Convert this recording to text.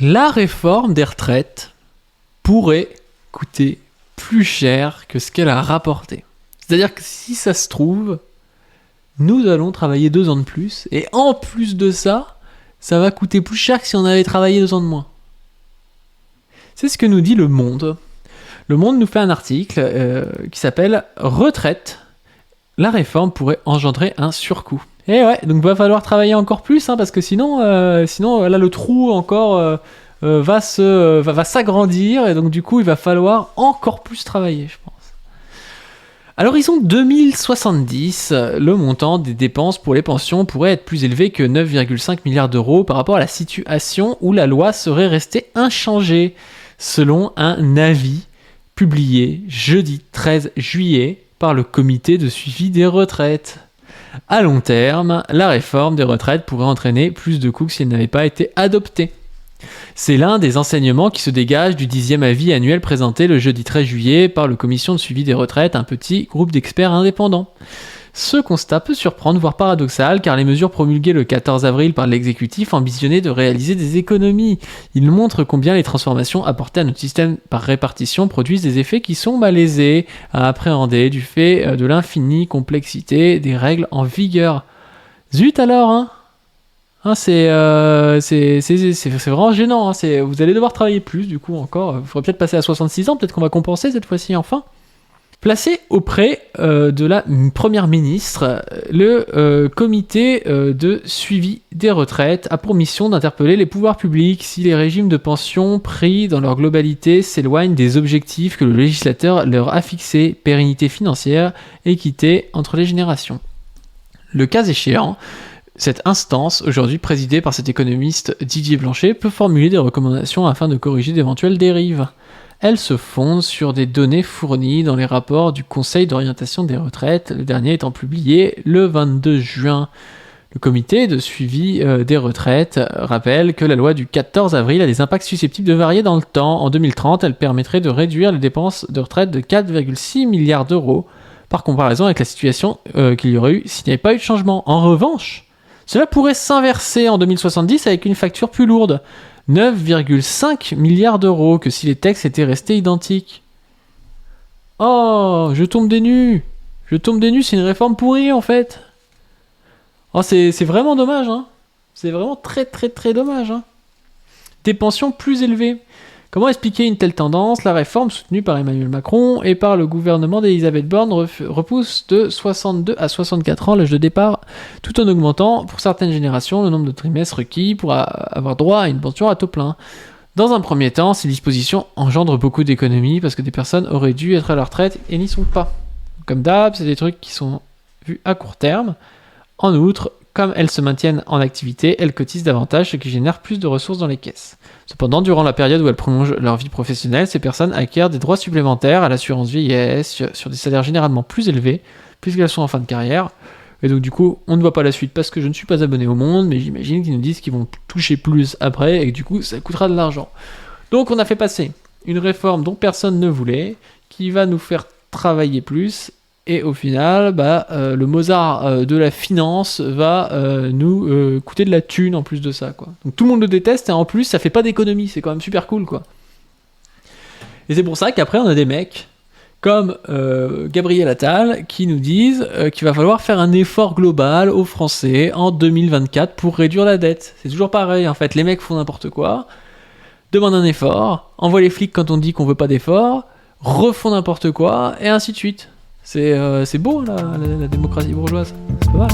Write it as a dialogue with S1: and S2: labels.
S1: La réforme des retraites pourrait coûter plus cher que ce qu'elle a rapporté. C'est-à-dire que si ça se trouve, nous allons travailler 2 ans de plus, et en plus de ça, ça va coûter plus cher que si on avait travaillé 2 ans de moins. C'est ce que nous dit Le Monde. Le Monde nous fait un article qui s'appelle « Retraite, la réforme pourrait engendrer un surcoût ». Et ouais, donc va falloir travailler encore plus, parce que sinon là le trou encore va s'agrandir, et donc du coup il va falloir encore plus travailler, je pense. À l'horizon 2070, le montant des dépenses pour les pensions pourrait être plus élevé que 9,5 milliards d'euros par rapport à la situation où la loi serait restée inchangée, selon un avis publié jeudi 13 juillet par le comité de suivi des retraites. À long terme, la réforme des retraites pourrait entraîner plus de coûts que si elle n'avait pas été adoptée. C'est l'un des enseignements qui se dégagent du 10e avis annuel présenté le jeudi 13 juillet par la commission de suivi des retraites, un petit groupe d'experts indépendants. Ce constat peut surprendre, voire paradoxal, car les mesures promulguées le 14 avril par l'exécutif ambitionnaient de réaliser des économies. Il montre combien les transformations apportées à notre système par répartition produisent des effets qui sont malaisés à appréhender du fait de l'infinie complexité des règles en vigueur. Zut alors, c'est vraiment gênant, vous allez devoir travailler plus, du coup encore, il faudrait peut-être passer à 66 ans, peut-être qu'on va compenser cette fois-ci enfin. Placé auprès de la première ministre, le comité de suivi des retraites a pour mission d'interpeller les pouvoirs publics si les régimes de pension pris dans leur globalité s'éloignent des objectifs que le législateur leur a fixés, pérennité financière, équité entre les générations. Le cas échéant, cette instance, aujourd'hui présidée par cet économiste Didier Blanchet, peut formuler des recommandations afin de corriger d'éventuelles dérives. Elle se fonde sur des données fournies dans les rapports du Conseil d'orientation des retraites, le dernier étant publié le 22 juin. Le comité de suivi des retraites rappelle que la loi du 14 avril a des impacts susceptibles de varier dans le temps. En 2030, elle permettrait de réduire les dépenses de retraite de 4,6 milliards d'euros, par comparaison avec la situation qu'il y aurait eu s'il n'y avait pas eu de changement. En revanche, cela pourrait s'inverser en 2070 avec une facture plus lourde, 9,5 milliards d'euros, que si les textes étaient restés identiques. Oh, je tombe des nues, c'est une réforme pourrie en fait. Oh, c'est vraiment dommage, C'est vraiment très très très dommage, Des pensions plus élevées. Comment expliquer une telle tendance ? La réforme soutenue par Emmanuel Macron et par le gouvernement d'Elisabeth Borne repousse de 62 à 64 ans l'âge de départ, tout en augmentant, pour certaines générations, le nombre de trimestres requis pour avoir droit à une pension à taux plein. Dans un premier temps, ces dispositions engendrent beaucoup d'économies parce que des personnes auraient dû être à la retraite et n'y sont pas. Comme d'hab, c'est des trucs qui sont vus à court terme. En outre, comme elles se maintiennent en activité, elles cotisent davantage, ce qui génère plus de ressources dans les caisses. Cependant, durant la période où elles prolongent leur vie professionnelle, ces personnes acquièrent des droits supplémentaires à l'assurance vieillesse sur des salaires généralement plus élevés, puisqu'elles sont en fin de carrière. Et donc du coup, on ne voit pas la suite parce que je ne suis pas abonné au Monde, mais j'imagine qu'ils nous disent qu'ils vont toucher plus après, et que du coup, ça coûtera de l'argent. Donc on a fait passer une réforme dont personne ne voulait, qui va nous faire travailler plus, et au final, le Mozart de la finance va nous coûter de la thune en plus de ça, quoi. Donc tout le monde le déteste, et en plus, ça fait pas d'économie, c'est quand même super cool, quoi. Et c'est pour ça qu'après, on a des mecs comme Gabriel Attal qui nous disent qu'il va falloir faire un effort global aux Français en 2024 pour réduire la dette. C'est toujours pareil, en fait. Les mecs font n'importe quoi, demandent un effort, envoient les flics quand on dit qu'on veut pas d'effort, refont n'importe quoi, et ainsi de suite. C'est beau, la démocratie bourgeoise. C'est pas mal,